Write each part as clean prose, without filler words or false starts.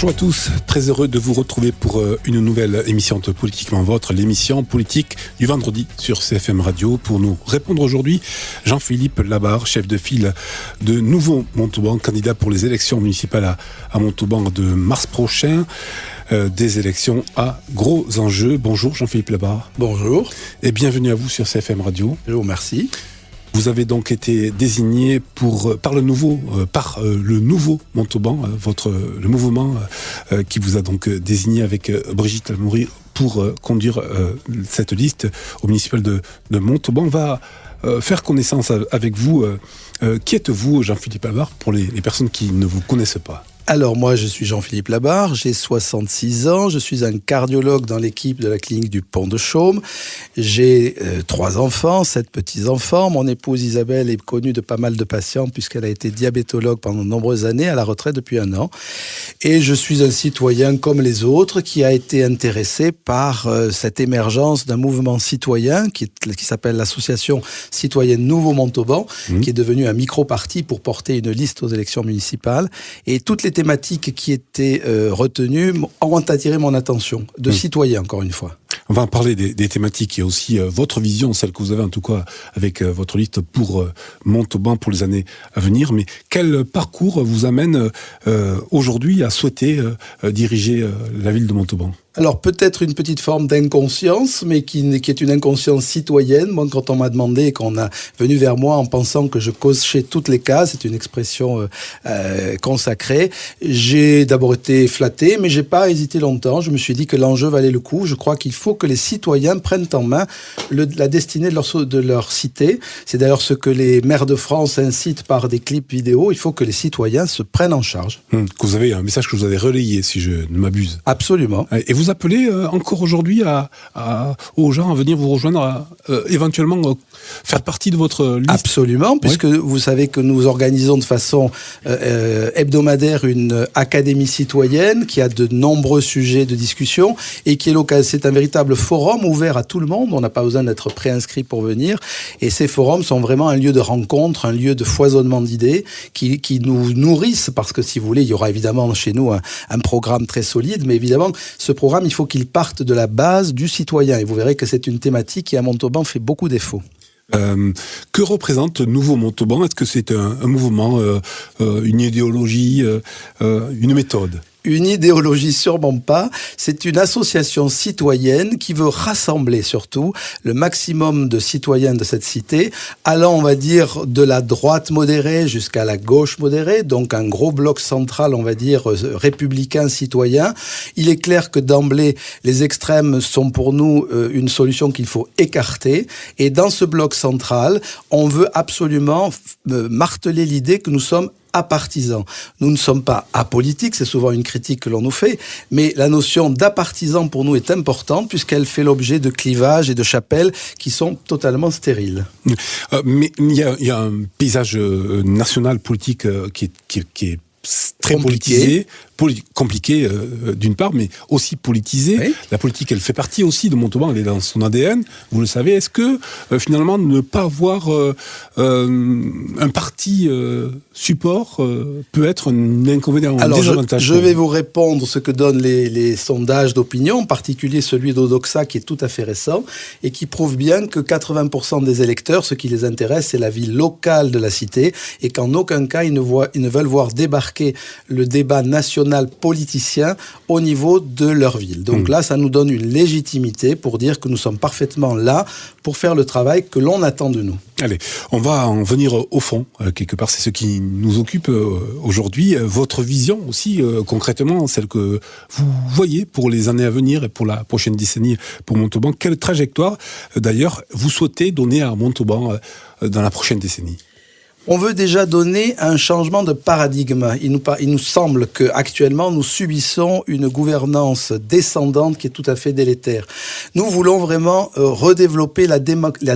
Bonjour à tous, très heureux de vous retrouver pour une nouvelle émission de Politiquement Vôtre, l'émission politique du vendredi sur CFM Radio. Pour nous répondre aujourd'hui, Jean-Philippe Labarre, chef de file de Nouveau Montauban, candidat pour les élections municipales à Montauban de mars prochain. Des élections à gros enjeux. Bonjour Jean-Philippe Labarre. Bonjour. Et bienvenue à vous sur CFM Radio. Je vous remercie. Vous avez donc été désigné par le nouveau Montauban, le mouvement qui vous a donc désigné avec Brigitte Almoury pour conduire cette liste au municipal de Montauban. On va faire connaissance avec vous. Qui êtes-vous, Jean-Philippe Labarre, pour les personnes qui ne vous connaissent pas ? Alors moi, je suis Jean-Philippe Labarre, j'ai 66 ans, je suis un cardiologue dans l'équipe de la clinique du Pont de Chaume. J'ai 3 enfants, 7 petits-enfants. Mon épouse Isabelle est connue de pas mal de patients puisqu'elle a été diabétologue pendant de nombreuses années, à la retraite depuis 1 an. Et je suis un citoyen comme les autres qui a été intéressé par cette émergence d'un mouvement citoyen qui s'appelle l'Association citoyenne Nouveau Montauban, qui est devenue un micro-parti pour porter une liste aux élections municipales. Et toutes les thématiques qui étaient retenues ont attiré mon attention, de citoyens encore une fois. On va en parler des thématiques et aussi votre vision, celle que vous avez en tout cas avec votre liste pour Montauban pour les années à venir. Mais quel parcours vous amène aujourd'hui à souhaiter diriger la ville de Montauban ? Alors peut-être une petite forme d'inconscience, mais qui est une inconscience citoyenne. Moi, quand on m'a demandé et qu'on a venu vers moi en pensant que je cochais toutes les cases, c'est une expression consacrée, j'ai d'abord été flatté, mais j'ai pas hésité longtemps. Je me suis dit que l'enjeu valait le coup. Je crois qu'il faut que les citoyens prennent en main la destinée de leur cité. C'est d'ailleurs ce que les maires de France incitent par des clips vidéo. Il faut que les citoyens se prennent en charge. Que vous avez un message que vous avez relayé, si je ne m'abuse. Absolument. Et vous appelez encore aujourd'hui aux gens à venir vous rejoindre, éventuellement faire partie de votre liste ? Absolument, puisque vous savez que nous organisons de façon hebdomadaire une académie citoyenne qui a de nombreux sujets de discussion et qui est local. C'est un véritable forum ouvert à tout le monde. On n'a pas besoin d'être préinscrit pour venir. Et ces forums sont vraiment un lieu de rencontre, un lieu de foisonnement d'idées qui nous nourrissent, parce que si vous voulez, il y aura évidemment chez nous un programme très solide, mais évidemment, ce programme, il faut qu'il parte de la base du citoyen. Et vous verrez que c'est une thématique qui, à Montauban, fait beaucoup défaut. Que représente Nouveau Montauban ? Est-ce que c'est un mouvement, une idéologie, une méthode ? Une idéologie, sûrement pas. C'est une association citoyenne qui veut rassembler surtout le maximum de citoyens de cette cité, allant, on va dire, de la droite modérée jusqu'à la gauche modérée, donc un gros bloc central, on va dire, républicain citoyen. Il est clair que d'emblée, les extrêmes sont pour nous une solution qu'il faut écarter. Et dans ce bloc central, on veut absolument marteler l'idée que nous sommes apartisans. Nous ne sommes pas apolitiques, c'est souvent une critique que l'on nous fait, mais la notion d'apartisan pour nous est importante puisqu'elle fait l'objet de clivages et de chapelles qui sont totalement stériles. Mais il y a un paysage national politique qui est très politisé, compliqué d'une part, mais aussi politisé. Oui. La politique, elle fait partie aussi de Montauban, elle est dans son ADN, vous le savez. Est-ce que finalement ne pas avoir un parti support peut être un inconvénient, un désavantage? Je vais vous répondre ce que donnent les sondages d'opinion, en particulier celui d'Odoxa qui est tout à fait récent et qui prouve bien que 80% des électeurs, ce qui les intéresse, c'est la vie locale de la cité et qu'en aucun cas ils ne veulent voir débarquer le débat national politicien au niveau de leur ville. Donc là, ça nous donne une légitimité pour dire que nous sommes parfaitement là pour faire le travail que l'on attend de nous. Allez, on va en venir au fond, quelque part, c'est ce qui nous occupe aujourd'hui. Votre vision aussi, concrètement, celle que vous voyez pour les années à venir et pour la prochaine décennie pour Montauban. Quelle trajectoire, d'ailleurs, vous souhaitez donner à Montauban dans la prochaine décennie ? On veut déjà donner un changement de paradigme. Il nous semble qu'actuellement, nous subissons une gouvernance descendante qui est tout à fait délétère. Nous voulons vraiment redévelopper la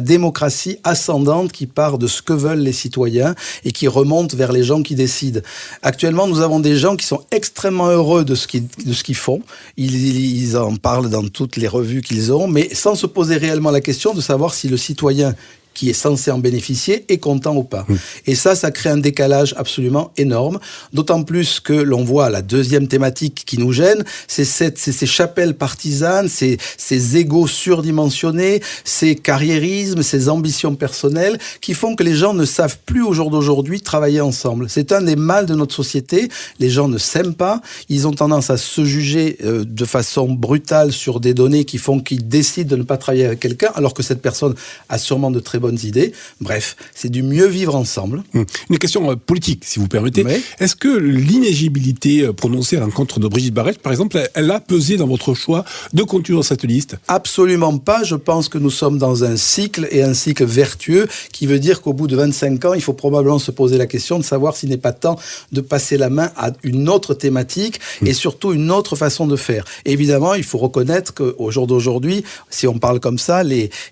démocratie ascendante qui part de ce que veulent les citoyens et qui remonte vers les gens qui décident. Actuellement, nous avons des gens qui sont extrêmement heureux de ce qu'ils font. Ils en parlent dans toutes les revues qu'ils ont, mais sans se poser réellement la question de savoir si le citoyen qui est censé en bénéficier est content ou pas. Et ça crée un décalage absolument énorme, d'autant plus que l'on voit la deuxième thématique qui nous gêne, c'est ces chapelles partisanes, ces égos surdimensionnés, ces carriérismes, ces ambitions personnelles qui font que les gens ne savent plus au jour d'aujourd'hui travailler ensemble. C'est un des mâles de notre société. Les gens ne s'aiment pas. Ils ont tendance à se juger de façon brutale sur des données qui font qu'ils décident de ne pas travailler avec quelqu'un alors que cette personne a sûrement de très bonnes idées. Bref, c'est du mieux vivre ensemble. Une question politique, si vous permettez. Oui. Est-ce que l'inéligibilité prononcée à l'encontre de Brigitte Barrette, par exemple, elle a pesé dans votre choix de conduire cette liste ? Absolument pas. Je pense que nous sommes dans un cycle, et un cycle vertueux, qui veut dire qu'au bout de 25 ans, il faut probablement se poser la question de savoir s'il n'est pas temps de passer la main à une autre thématique et surtout une autre façon de faire. Et évidemment, il faut reconnaître qu'au jour d'aujourd'hui, si on parle comme ça,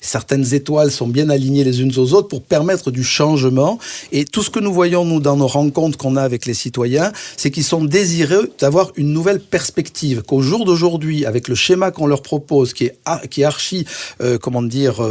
certaines étoiles sont bien alignées les unes aux autres pour permettre du changement. Et tout ce que nous voyons, nous, dans nos rencontres qu'on a avec les citoyens, c'est qu'ils sont désireux d'avoir une nouvelle perspective, qu'au jour d'aujourd'hui, avec le schéma qu'on leur propose, qui est archi,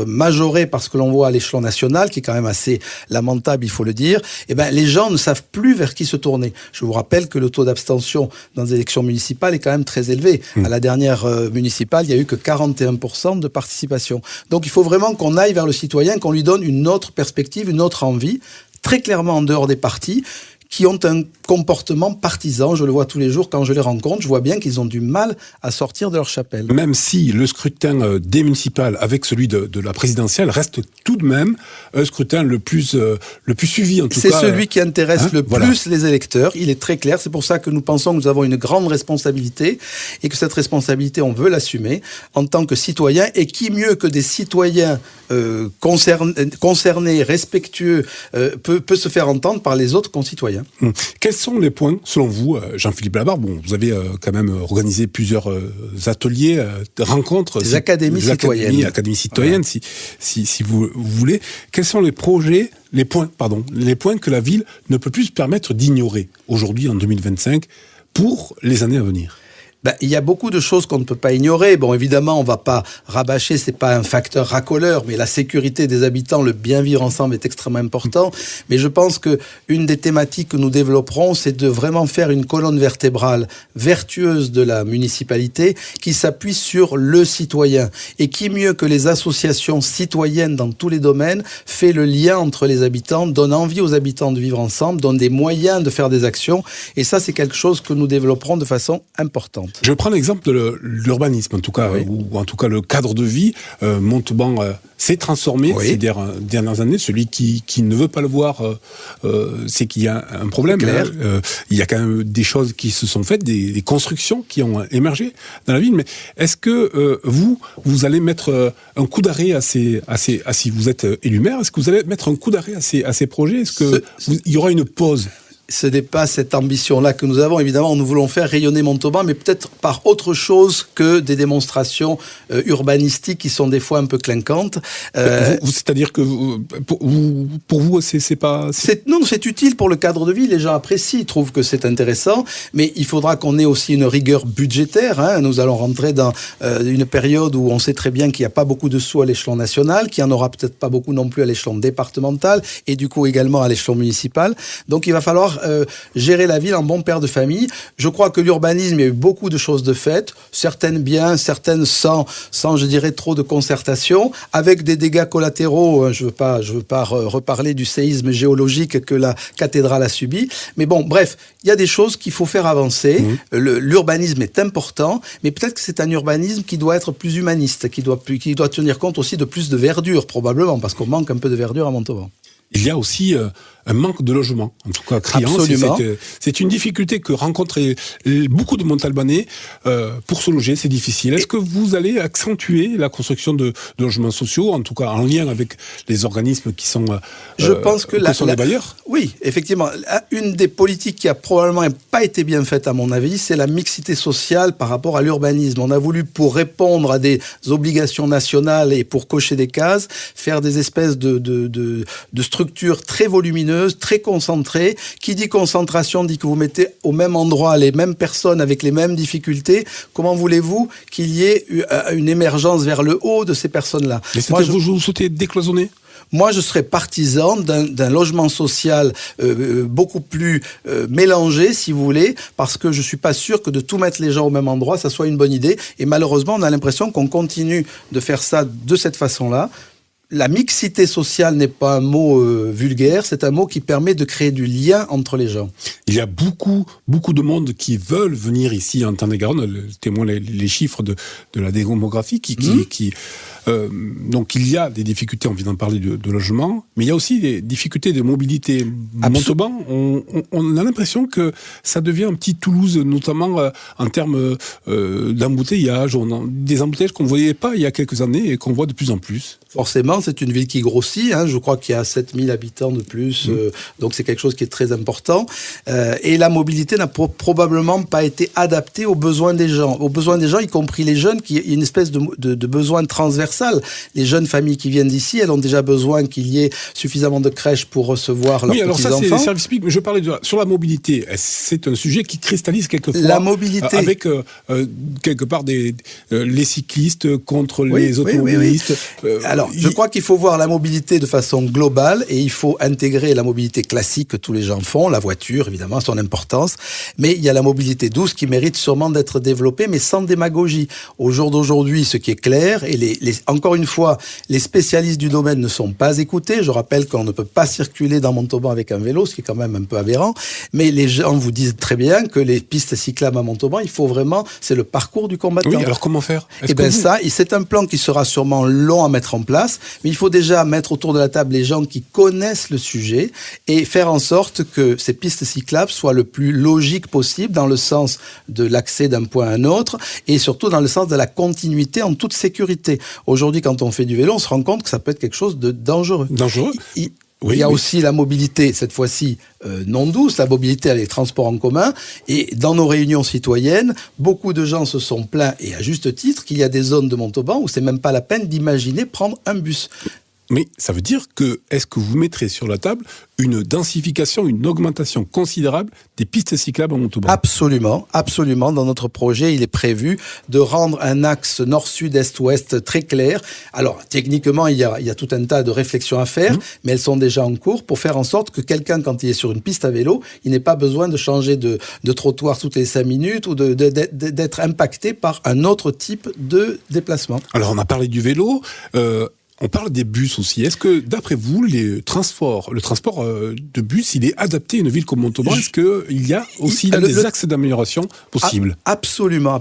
majoré par ce que l'on voit à l'échelon national, qui est quand même assez lamentable, il faut le dire, les gens ne savent plus vers qui se tourner. Je vous rappelle que le taux d'abstention dans les élections municipales est quand même très élevé. À la dernière municipale, il n'y a eu que 41% de participation. Donc il faut vraiment qu'on aille vers le citoyen, qu'on lui donne une autre perspective, une autre envie, très clairement en dehors des partis, qui ont un comportement partisan. Je le vois tous les jours quand je les rencontre. Je vois bien qu'ils ont du mal à sortir de leur chapelle. Même si le scrutin des municipales avec celui de la présidentielle reste tout de même un scrutin le plus suivi en tout cas. C'est celui qui intéresse plus les électeurs. Il est très clair. C'est pour ça que nous pensons que nous avons une grande responsabilité et que cette responsabilité, on veut l'assumer en tant que citoyens. Et qui mieux que des citoyens concernés, respectueux, peut se faire entendre par les autres concitoyens. Quels sont les points, selon vous, Jean-Philippe Labarre, vous avez quand même organisé plusieurs ateliers, rencontres... Des académies citoyennes. Académies citoyennes, si vous voulez. Quels sont les points que la ville ne peut plus se permettre d'ignorer aujourd'hui, en 2025, pour les années à venir ? Il y a beaucoup de choses qu'on ne peut pas ignorer. Bon, évidemment, on va pas rabâcher, c'est pas un facteur racoleur, mais la sécurité des habitants, le bien vivre ensemble est extrêmement important. Mais je pense que une des thématiques que nous développerons, c'est de vraiment faire une colonne vertébrale vertueuse de la municipalité qui s'appuie sur le citoyen. Et qui mieux que les associations citoyennes dans tous les domaines fait le lien entre les habitants, donne envie aux habitants de vivre ensemble, donne des moyens de faire des actions. Et ça, c'est quelque chose que nous développerons de façon importante. Je prends l'exemple de l'urbanisme, en tout cas, ou en tout cas le cadre de vie. Montauban s'est transformé ces dernières années. Celui qui ne veut pas le voir, c'est qu'il y a un problème. Il y a quand même des choses qui se sont faites, des constructions qui ont émergé dans la ville. Mais est-ce que vous allez mettre un coup d'arrêt si vous êtes élu maire, est-ce que vous allez mettre un coup d'arrêt à ces projets ? Est-ce qu'il y aura une pause ? Ce n'est pas cette ambition-là que nous avons. Évidemment, nous voulons faire rayonner Montauban, mais peut-être par autre chose que des démonstrations urbanistiques qui sont des fois un peu clinquantes. C'est-à-dire que pour vous, c'est pas... Non, c'est utile pour le cadre de vie. Les gens apprécient, ils trouvent que c'est intéressant, mais il faudra qu'on ait aussi une rigueur budgétaire. Nous allons rentrer dans une période où on sait très bien qu'il n'y a pas beaucoup de sous à l'échelon national, qu'il n'y en aura peut-être pas beaucoup non plus à l'échelon départemental, et du coup également à l'échelon municipal. Donc il va falloir gérer la ville en bon père de famille. Je crois que l'urbanisme, il y a eu beaucoup de choses de faites, certaines bien, certaines sans je dirais, trop de concertation, avec des dégâts collatéraux. Je veux pas reparler du séisme géologique que la cathédrale a subi. Mais bon, bref, il y a des choses qu'il faut faire avancer. L'urbanisme est important, mais peut-être que c'est un urbanisme qui doit être plus humaniste, qui doit tenir compte aussi de plus de verdure, probablement, parce qu'on manque un peu de verdure à Montauban. Il y a aussi un manque de logement, en tout cas criant. Absolument. C'est une difficulté que rencontrent beaucoup de Montalbanais. Pour se loger, c'est difficile. Est-ce que vous allez accentuer la construction de logements sociaux, en tout cas en lien avec les organismes qui sont, Je pense que les bailleurs ? Oui, effectivement. Une des politiques qui a probablement pas été bien faite, à mon avis, c'est la mixité sociale par rapport à l'urbanisme. On a voulu, pour répondre à des obligations nationales et pour cocher des cases, faire des espèces de structures très volumineuses, très concentrées. Qui dit concentration dit que vous mettez au même endroit les mêmes personnes avec les mêmes difficultés. Comment voulez-vous qu'il y ait une émergence vers le haut de ces personnes-là ? Mais vous souhaitez décloisonner ? Moi, je serais partisan d'un logement social beaucoup plus mélangé, si vous voulez, parce que je suis pas sûr que de tout mettre les gens au même endroit, ça soit une bonne idée. Et malheureusement, on a l'impression qu'on continue de faire ça de cette façon-là. La mixité sociale n'est pas un mot vulgaire, c'est un mot qui permet de créer du lien entre les gens. Il y a beaucoup de monde qui veulent venir ici en Tarn-et-Garonne, témoin les chiffres de la démographie donc il y a des difficultés, on vient d'en parler de logement, mais il y a aussi des difficultés de mobilité. Montauban, on a l'impression que ça devient un petit Toulouse, notamment en termes d'embouteillages, des embouteillages qu'on ne voyait pas il y a quelques années et qu'on voit de plus en plus. Forcément, c'est une ville qui grossit, je crois qu'il y a 7000 habitants de plus, donc c'est quelque chose qui est très important. Et la mobilité n'a probablement pas été adaptée aux besoins des gens, y compris les jeunes, qui y a une espèce de besoin transversal. Les jeunes familles qui viennent d'ici, elles ont déjà besoin qu'il y ait suffisamment de crèches pour recevoir leurs petits-enfants. Oui, alors ça, c'est les services publics, mais je parlais sur la mobilité. C'est un sujet qui cristallise quelquefois. La mobilité. Avec, quelque part, les cyclistes contre les automobilistes. Alors, je crois qu'il faut voir la mobilité de façon globale et il faut intégrer la mobilité classique que tous les gens font, la voiture, évidemment, son importance. Mais il y a la mobilité douce qui mérite sûrement d'être développée, mais sans démagogie. Au jour d'aujourd'hui, ce qui est clair, et encore une fois, les spécialistes du domaine ne sont pas écoutés. Je rappelle qu'on ne peut pas circuler dans Montauban avec un vélo, ce qui est quand même un peu aberrant. Mais les gens vous disent très bien que les pistes cyclables à Montauban, il faut vraiment, c'est le parcours du combattant. Oui, alors comment faire ? C'est un plan qui sera sûrement long à mettre en place, mais il faut déjà mettre autour de la table les gens qui connaissent le sujet et faire en sorte que ces pistes cyclables soient le plus logiques possible dans le sens de l'accès d'un point à un autre et surtout dans le sens de la continuité en toute sécurité. Aujourd'hui, quand on fait du vélo, on se rend compte que ça peut être quelque chose de dangereux. Dangereux ? Il y a aussi la mobilité, cette fois-ci non douce, la mobilité avec les transports en commun. Et dans nos réunions citoyennes, beaucoup de gens se sont plaints, et à juste titre, qu'il y a des zones de Montauban où c'est même pas la peine d'imaginer prendre un bus. Mais ça veut dire est-ce que vous mettrez sur la table une densification, une augmentation considérable des pistes cyclables à Montauban ? Absolument. Dans notre projet, il est prévu de rendre un axe nord-sud, est-ouest très clair. Alors, techniquement, il y a tout un tas de réflexions à faire, mais elles sont déjà en cours pour faire en sorte que quelqu'un, quand il est sur une piste à vélo, il n'ait pas besoin de changer de trottoir toutes les 5 minutes ou d'être impacté par un autre type de déplacement. Alors, on a parlé du vélo. On parle des bus aussi. Est-ce que, d'après vous, le transport de bus, il est adapté à une ville comme Montauban ? Est-ce qu'il y a aussi des axes d'amélioration possibles ? Absolument.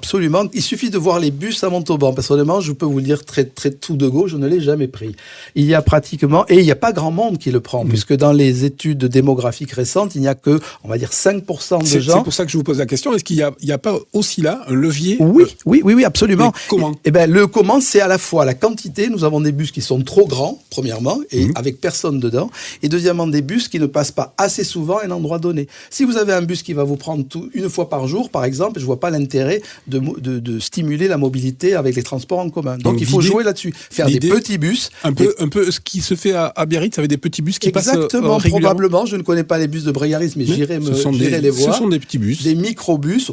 Il suffit de voir les bus à Montauban. Personnellement, je peux vous le dire très, très tout de go, je ne l'ai jamais pris. Il y a pratiquement, et il n'y a pas grand monde qui le prend, puisque dans les études démographiques récentes, il n'y a que, on va dire, 5% de gens. C'est pour ça que je vous pose la question. Est-ce qu'il n'y a pas aussi là un levier ? Oui, absolument. Mais comment ? Le comment, c'est à la fois la quantité. Nous avons des bus qui sont trop grands, premièrement, et avec personne dedans. Et deuxièmement, des bus qui ne passent pas assez souvent à un endroit donné. Si vous avez un bus qui va vous prendre une fois par jour, par exemple, je ne vois pas l'intérêt de stimuler la mobilité avec les transports en commun. Donc il faut jouer là-dessus. Faire des petits bus. Un peu ce qui se fait à Biarritz avec des petits bus qui passent régulièrement. Probablement. Je ne connais pas les bus de Brégaris, mais j'irai les voir. Ce sont des petits bus. Des microbus,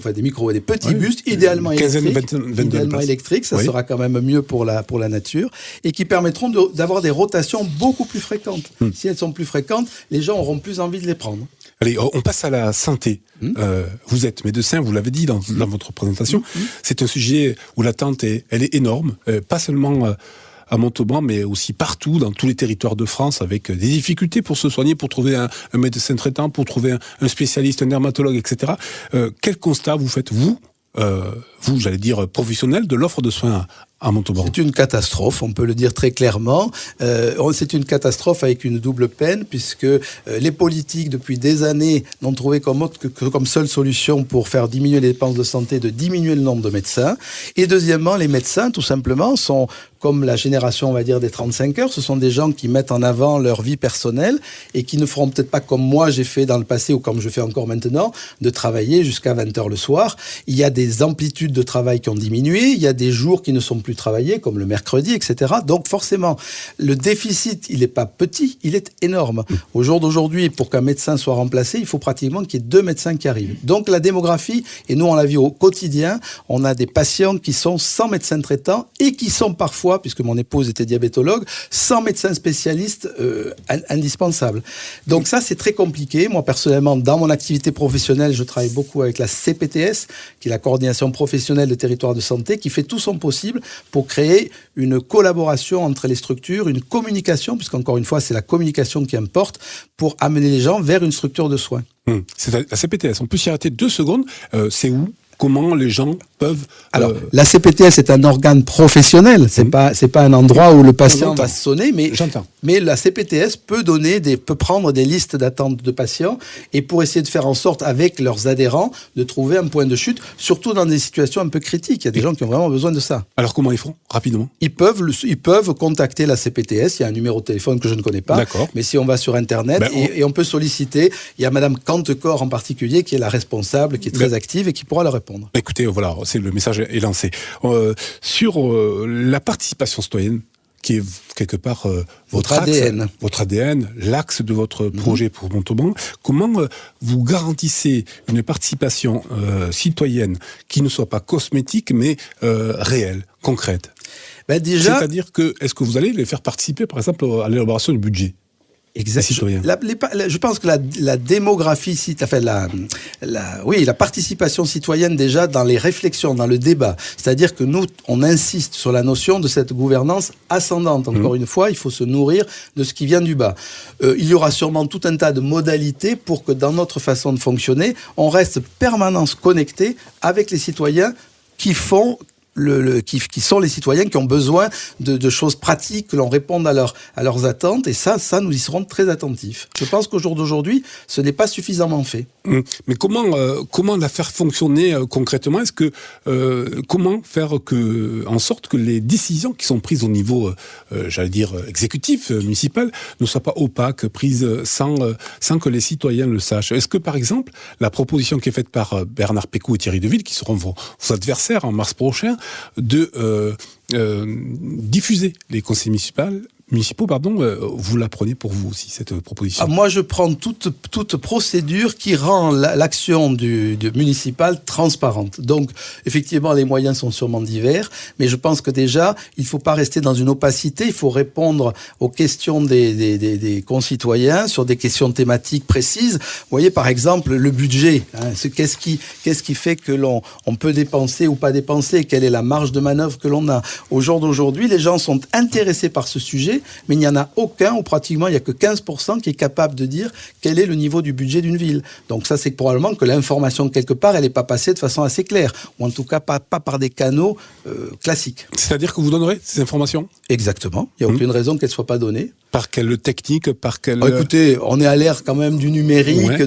des petits bus, idéalement électriques. Ça sera quand même mieux pour la nature. Et qui permettront d'avoir des rotations beaucoup plus fréquentes. Si elles sont plus fréquentes, les gens auront plus envie de les prendre. Allez, on passe à la santé. Vous êtes médecin, vous l'avez dit dans votre présentation. C'est un sujet où l'attente elle est énorme, pas seulement à Montauban, mais aussi partout, dans tous les territoires de France, avec des difficultés pour se soigner, pour trouver un médecin traitant, pour trouver un spécialiste, un dermatologue, etc. Quel constat vous faites, vous, j'allais dire, professionnel de l'offre de soins à Montauban? C'est une catastrophe, on peut le dire très clairement. C'est une catastrophe avec une double peine, puisque les politiques, depuis des années, n'ont trouvé comme seule solution pour faire diminuer les dépenses de santé, de diminuer le nombre de médecins. Et deuxièmement, les médecins, tout simplement, sont comme la génération, on va dire, des 35 heures. Ce sont des gens qui mettent en avant leur vie personnelle et qui ne feront peut-être pas comme moi j'ai fait dans le passé ou comme je fais encore maintenant, de travailler jusqu'à 20 heures le soir. Il y a des amplitudes de travail qui ont diminué. Il y a des jours qui ne sont plus travaillés, comme le mercredi, etc. Donc forcément, le déficit, il n'est pas petit, il est énorme. Au jour d'aujourd'hui, pour qu'un médecin soit remplacé, il faut pratiquement qu'il y ait 2 médecins qui arrivent. Donc la démographie, et nous on la vit au quotidien, on a des patients qui sont sans médecin traitant et qui sont parfois, puisque mon épouse était diabétologue, sans médecin spécialiste indispensable. Donc ça, c'est très compliqué. Moi, personnellement, dans mon activité professionnelle, je travaille beaucoup avec la CPTS, qui est la coordination professionnelle de territoire de santé, qui fait tout son possible pour créer une collaboration entre les structures, une communication, puisqu'encore une fois, c'est la communication qui importe, pour amener les gens vers une structure de soins. C'est la CPTS. On peut s'y arrêter 2 secondes. C'est où ? Comment les gens peuvent... Alors, la CPTS est un organe professionnel. C'est pas un endroit où le patient va sonner, mais la CPTS peut prendre des listes d'attente de patients et pour essayer de faire en sorte, avec leurs adhérents, de trouver un point de chute, surtout dans des situations un peu critiques. Il y a des gens qui ont vraiment besoin de ça. Alors, comment ils font, rapidement ? Ils peuvent contacter la CPTS. Il y a un numéro de téléphone que je ne connais pas. D'accord. Mais si on va sur Internet, et on peut solliciter, il y a Madame Cantecor en particulier, qui est la responsable, qui est très active et qui pourra leur répondre. Écoutez, voilà, le message est lancé. Sur la participation citoyenne, qui est quelque part votre ADN. Votre ADN, l'axe de votre projet pour Montauban, comment vous garantissez une participation citoyenne qui ne soit pas cosmétique, mais réelle, concrète ? Déjà, c'est-à-dire que, est-ce que vous allez les faire participer, par exemple, à l'élaboration du budget ? Exactement. Je pense que la démographie, la participation citoyenne déjà dans les réflexions, dans le débat, c'est-à-dire que nous, on insiste sur la notion de cette gouvernance ascendante. Encore une fois, il faut se nourrir de ce qui vient du bas. Il y aura sûrement tout un tas de modalités pour que dans notre façon de fonctionner, on reste permanent connecté avec les citoyens qui font... qui sont les citoyens qui ont besoin de choses pratiques, que l'on réponde à leurs attentes, et ça, nous y serons très attentifs. Je pense qu'au jour d'aujourd'hui, ce n'est pas suffisamment fait. Mais comment la faire fonctionner concrètement ? Comment faire en sorte que les décisions qui sont prises au niveau, exécutif, municipal, ne soient pas opaques, prises sans que les citoyens le sachent ? Est-ce que, par exemple, la proposition qui est faite par Bernard Pécou et Thierry Deville, qui seront vos adversaires en mars prochain, de diffuser les conseils municipaux, vous la prenez pour vous aussi, cette proposition ? Moi, je prends toute procédure qui rend l'action du municipal transparente. Donc, effectivement, les moyens sont sûrement divers, mais je pense que déjà, il ne faut pas rester dans une opacité, il faut répondre aux questions des concitoyens sur des questions thématiques précises. Vous voyez, par exemple, le budget. Qu'est-ce qui fait que on peut dépenser ou pas dépenser ? Quelle est la marge de manœuvre que l'on a ? Au jour d'aujourd'hui, les gens sont intéressés par ce sujet, mais il n'y en a aucun, ou pratiquement il n'y a que 15% qui est capable de dire quel est le niveau du budget d'une ville. Donc ça, c'est probablement que l'information, quelque part, elle n'est pas passée de façon assez claire, ou en tout cas pas par des canaux classiques. C'est-à-dire que vous donnerez ces informations ? Exactement. Il n'y a aucune raison qu'elles ne soient pas données. Par quelle technique ? Écoutez, on est à l'ère quand même du numérique,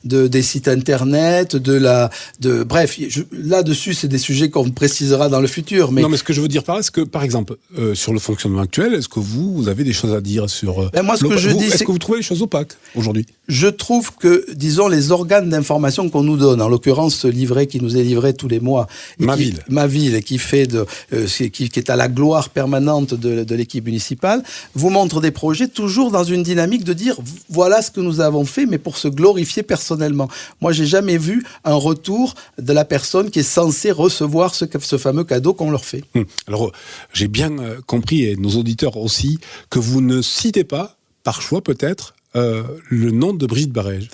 des sites internet, bref, là-dessus, c'est des sujets qu'on précisera dans le futur. Non, mais ce que je veux dire par là, c'est que, par exemple, sur le fonctionnement actuel, est-ce que vous avez des choses à dire sur... Est-ce que vous trouvez les choses opaques aujourd'hui ? Je trouve que, disons, les organes d'information qu'on nous donne, en l'occurrence ce livret qui nous est livré tous les mois, Ma ville, et qui est à la gloire permanente de l'équipe municipale, vous montre des projets toujours dans une dynamique de dire voilà ce que nous avons fait, mais pour se glorifier personnellement. Moi, j'ai jamais vu un retour de la personne qui est censée recevoir ce fameux cadeau qu'on leur fait. Alors, j'ai bien compris, et nos auditeurs aussi, que vous ne citez pas, par choix peut-être, le nom de Brigitte Barège.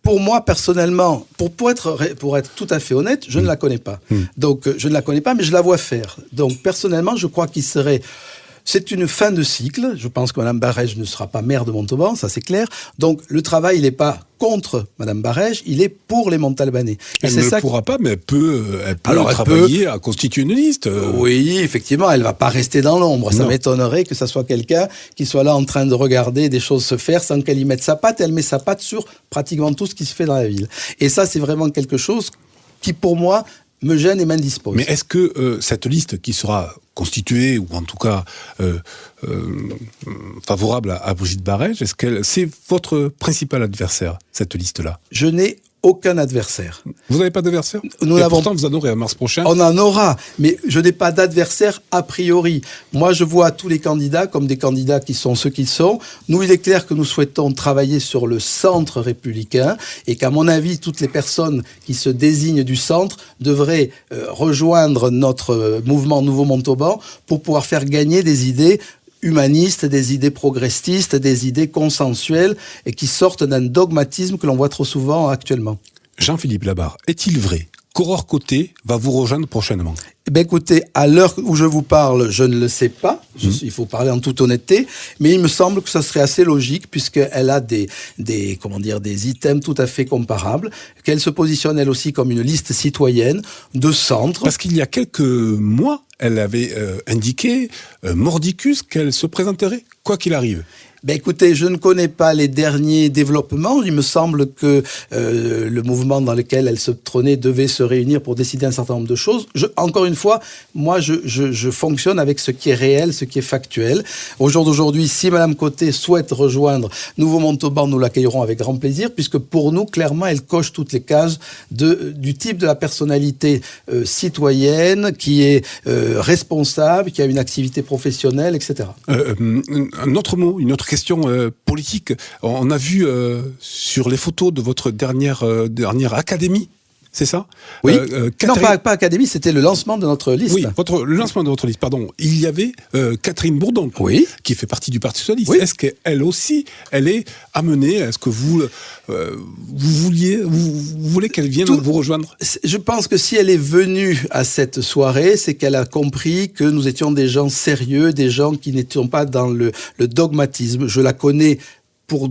Pour moi, personnellement, pour être tout à fait honnête, je ne la connais pas. Donc, je ne la connais pas, mais je la vois faire. Donc, personnellement, je crois qu'il serait... C'est une fin de cycle. Je pense que Mme Barège ne sera pas maire de Montauban, ça c'est clair. Donc, le travail, il n'est pas contre Mme Barège, il est pour les Montalbanais. Elle ne le pourra pas, mais elle peut travailler à constituer une liste. Oui, effectivement, elle ne va pas rester dans l'ombre. Ça m'étonnerait que ça soit quelqu'un qui soit là en train de regarder des choses se faire sans qu'elle y mette sa patte. Elle met sa patte sur pratiquement tout ce qui se fait dans la ville. Et ça, c'est vraiment quelque chose qui, pour moi, me gêne et m'indispose. Mais est-ce que cette liste qui sera constituée, ou en tout cas favorable à Brigitte Barège, est-ce que c'est votre principal adversaire, cette liste-là ? Je n'ai aucun adversaire. Vous n'avez pas d'adversaire ? Pourtant, vous en aurez à mars prochain. On en aura, mais je n'ai pas d'adversaire a priori. Moi, je vois tous les candidats comme des candidats qui sont ceux qu'ils sont. Nous, il est clair que nous souhaitons travailler sur le centre républicain et qu'à mon avis, toutes les personnes qui se désignent du centre devraient rejoindre notre mouvement Nouveau Montauban pour pouvoir faire gagner des idées humanistes, des idées progressistes, des idées consensuelles et qui sortent d'un dogmatisme que l'on voit trop souvent actuellement. Jean-Philippe Labarre, est-il vrai qu'Aurore Côté va vous rejoindre prochainement ? Eh bien, écoutez, à l'heure où je vous parle, je ne le sais pas. Il faut parler en toute honnêteté. Mais il me semble que ça serait assez logique puisqu'elle a des items tout à fait comparables. Qu'elle se positionne elle aussi comme une liste citoyenne de centre. Parce qu'il y a quelques mois, elle avait indiqué, mordicus, qu'elle se présenterait, quoi qu'il arrive. Ben écoutez, je ne connais pas les derniers développements. Il me semble que le mouvement dans lequel elle se trônait devait se réunir pour décider un certain nombre de choses. Encore une fois, moi, je fonctionne avec ce qui est réel, ce qui est factuel. Au jour d'aujourd'hui, si Madame Côté souhaite rejoindre Nouveau Montauban, nous l'accueillerons avec grand plaisir, puisque pour nous, clairement, elle coche toutes les cases du type de la personnalité citoyenne, qui est responsable, qui a une activité professionnelle, etc. Un autre mot, une autre question politique. On a vu sur les photos de votre dernière académie, c'est ça ? Oui. Non, pas académie, c'était le lancement de notre liste. Oui, le lancement de votre liste, pardon. Il y avait Catherine Bourdon, oui, qui fait partie du Parti socialiste. Oui. Est-ce qu'elle aussi, elle est amenée ? Est-ce que vous voulez qu'elle vienne vous rejoindre ? Je pense que si elle est venue à cette soirée, c'est qu'elle a compris que nous étions des gens sérieux, des gens qui n'étions pas dans le dogmatisme. Je la connais pour...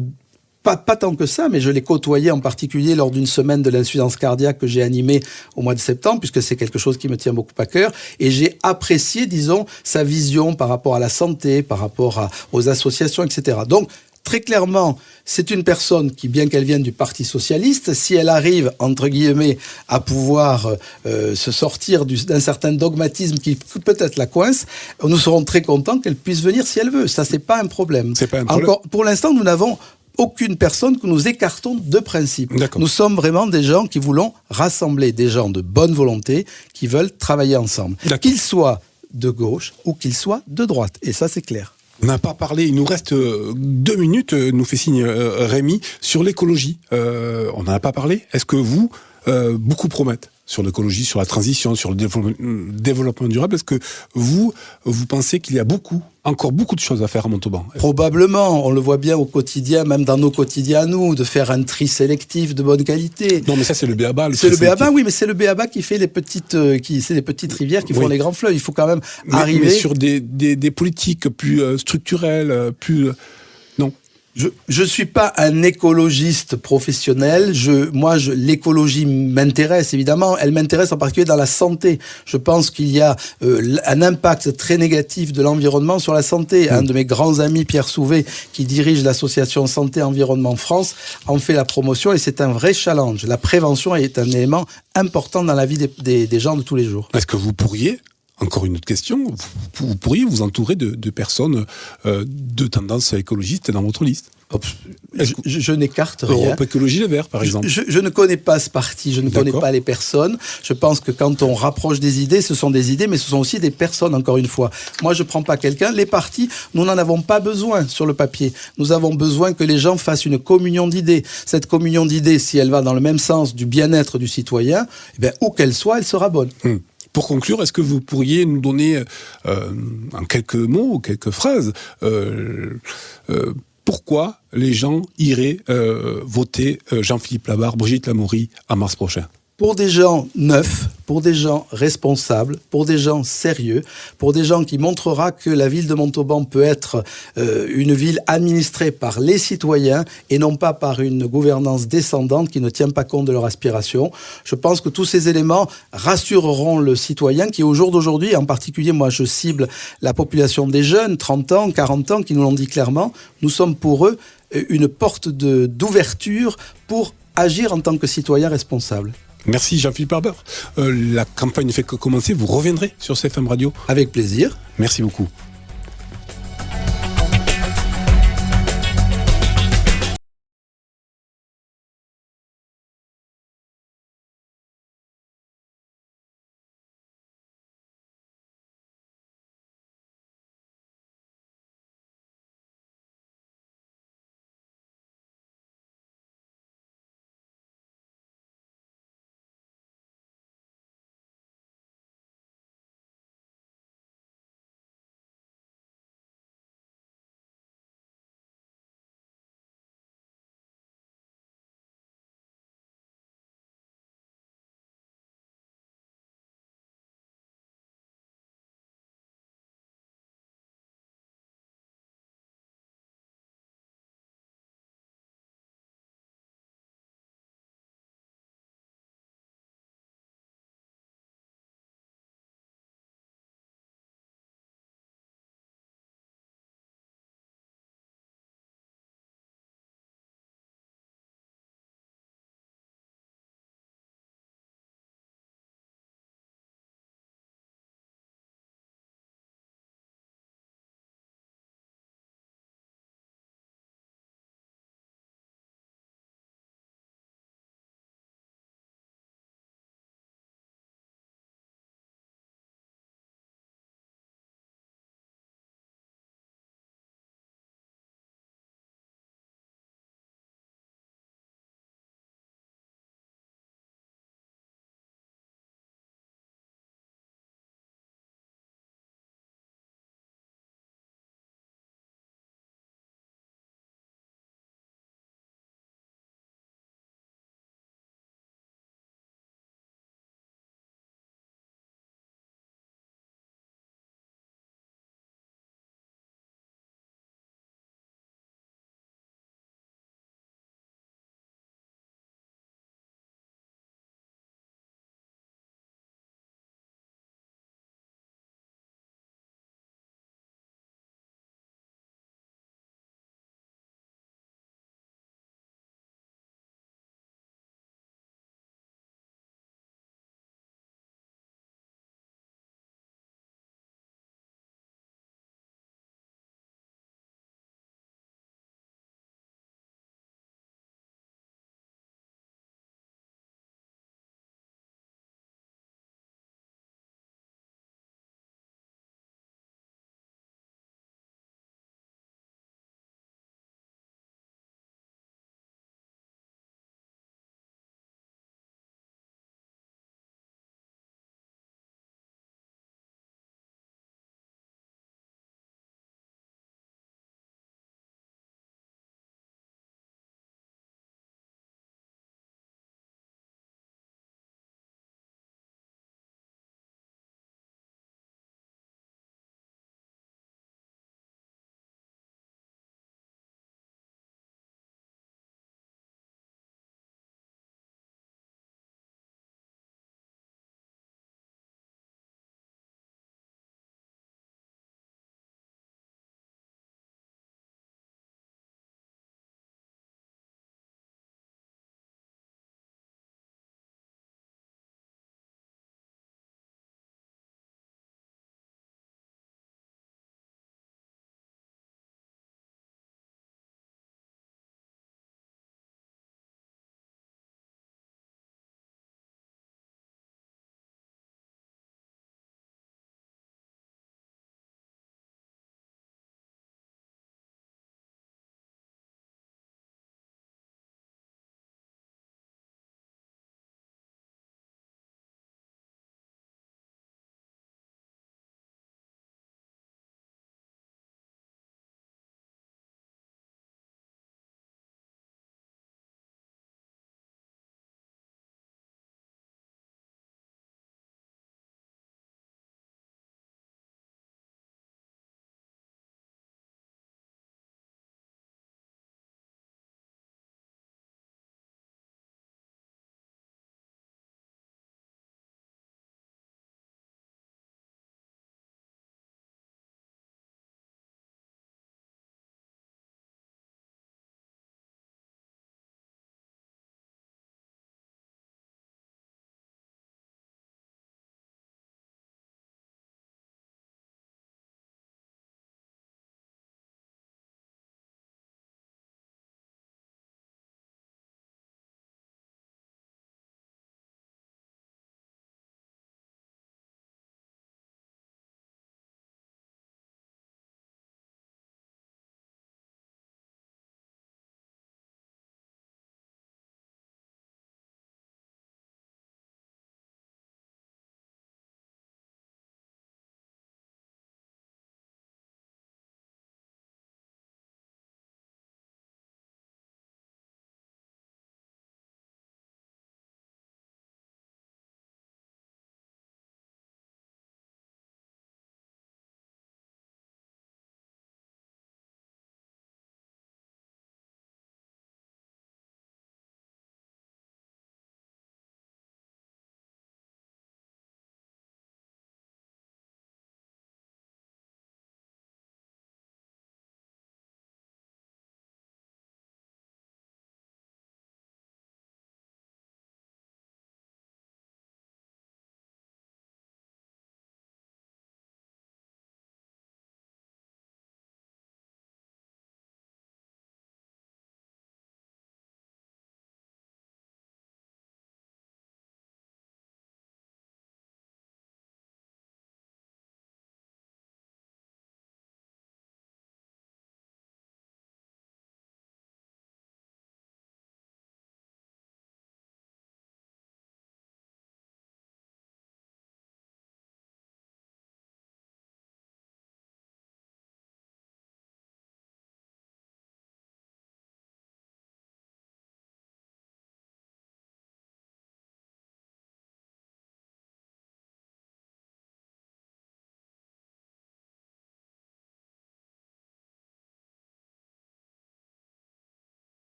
Pas tant que ça, mais je l'ai côtoyé en particulier lors d'une semaine de l'insuffisance cardiaque que j'ai animée au mois de septembre, puisque c'est quelque chose qui me tient beaucoup à cœur. Et j'ai apprécié, disons, sa vision par rapport à la santé, par rapport aux associations, etc. Donc, très clairement, c'est une personne qui, bien qu'elle vienne du Parti socialiste, si elle arrive, entre guillemets, à pouvoir se sortir d'un certain dogmatisme qui peut-être la coince, nous serons très contents qu'elle puisse venir si elle veut. Ça, c'est pas un problème. C'est pas un problème. Encore, pour l'instant, nous n'avons aucune personne que nous écartons de principe. D'accord. Nous sommes vraiment des gens qui voulons rassembler des gens de bonne volonté qui veulent travailler ensemble. Qu'ils soient de gauche ou qu'ils soient de droite. Et ça, c'est clair. On n'a pas parlé, il nous reste 2 minutes, nous fait signe Rémi, sur l'écologie. On n'en a pas parlé. Est-ce que vous, beaucoup promettent sur l'écologie, sur la transition, sur le développement durable? Est-ce que vous pensez qu'il y a encore beaucoup de choses à faire à Montauban? Probablement, on le voit bien au quotidien, même dans nos quotidiens à nous, de faire un tri sélectif de bonne qualité. Non, mais ça c'est le b.a.-ba. C'est le b.a.-ba, oui, mais c'est le b.a.-ba qui fait les petites rivières qui font les grands fleuves. Il faut quand même arriver... Mais sur des politiques plus structurelles, plus... Non. Je suis pas un écologiste professionnel. L'écologie m'intéresse évidemment. Elle m'intéresse en particulier dans la santé. Je pense qu'il y a un impact très négatif de l'environnement sur la santé. Un de mes grands amis, Pierre Souvet, qui dirige l'association Santé Environnement France, en fait la promotion et c'est un vrai challenge. La prévention est un élément important dans la vie des gens de tous les jours. Est-ce que vous pourriez, encore une autre question, vous pourriez vous entourer de personnes de tendance écologiste dans votre liste? Je n'écarte rien. Europe Écologie Les Verts, par exemple. Je ne connais pas ce parti, je ne connais pas les personnes. Je pense que quand on rapproche des idées, ce sont des idées, mais ce sont aussi des personnes, encore une fois. Moi, je ne prends pas quelqu'un. Les partis, nous n'en avons pas besoin sur le papier. Nous avons besoin que les gens fassent une communion d'idées. Cette communion d'idées, si elle va dans le même sens du bien-être du citoyen, eh bien, où qu'elle soit, elle sera bonne. Pour conclure, est-ce que vous pourriez nous donner, en quelques mots, quelques phrases, pourquoi les gens iraient voter Jean-Philippe Labarre, Brigitte Lamourie à mars prochain? Pour des gens neufs, pour des gens responsables, pour des gens sérieux, pour des gens qui montrera que la ville de Montauban peut être une ville administrée par les citoyens et non pas par une gouvernance descendante qui ne tient pas compte de leurs aspirations. Je pense que tous ces éléments rassureront le citoyen qui, au jour d'aujourd'hui, en particulier, moi je cible la population des jeunes, 30 ans, 40 ans, qui nous l'ont dit clairement, nous sommes pour eux une porte d'ouverture pour agir en tant que citoyen responsable. Merci Jean-Philippe Labarre. La campagne ne fait que commencer. Vous reviendrez sur CFM Radio. Avec plaisir. Merci beaucoup.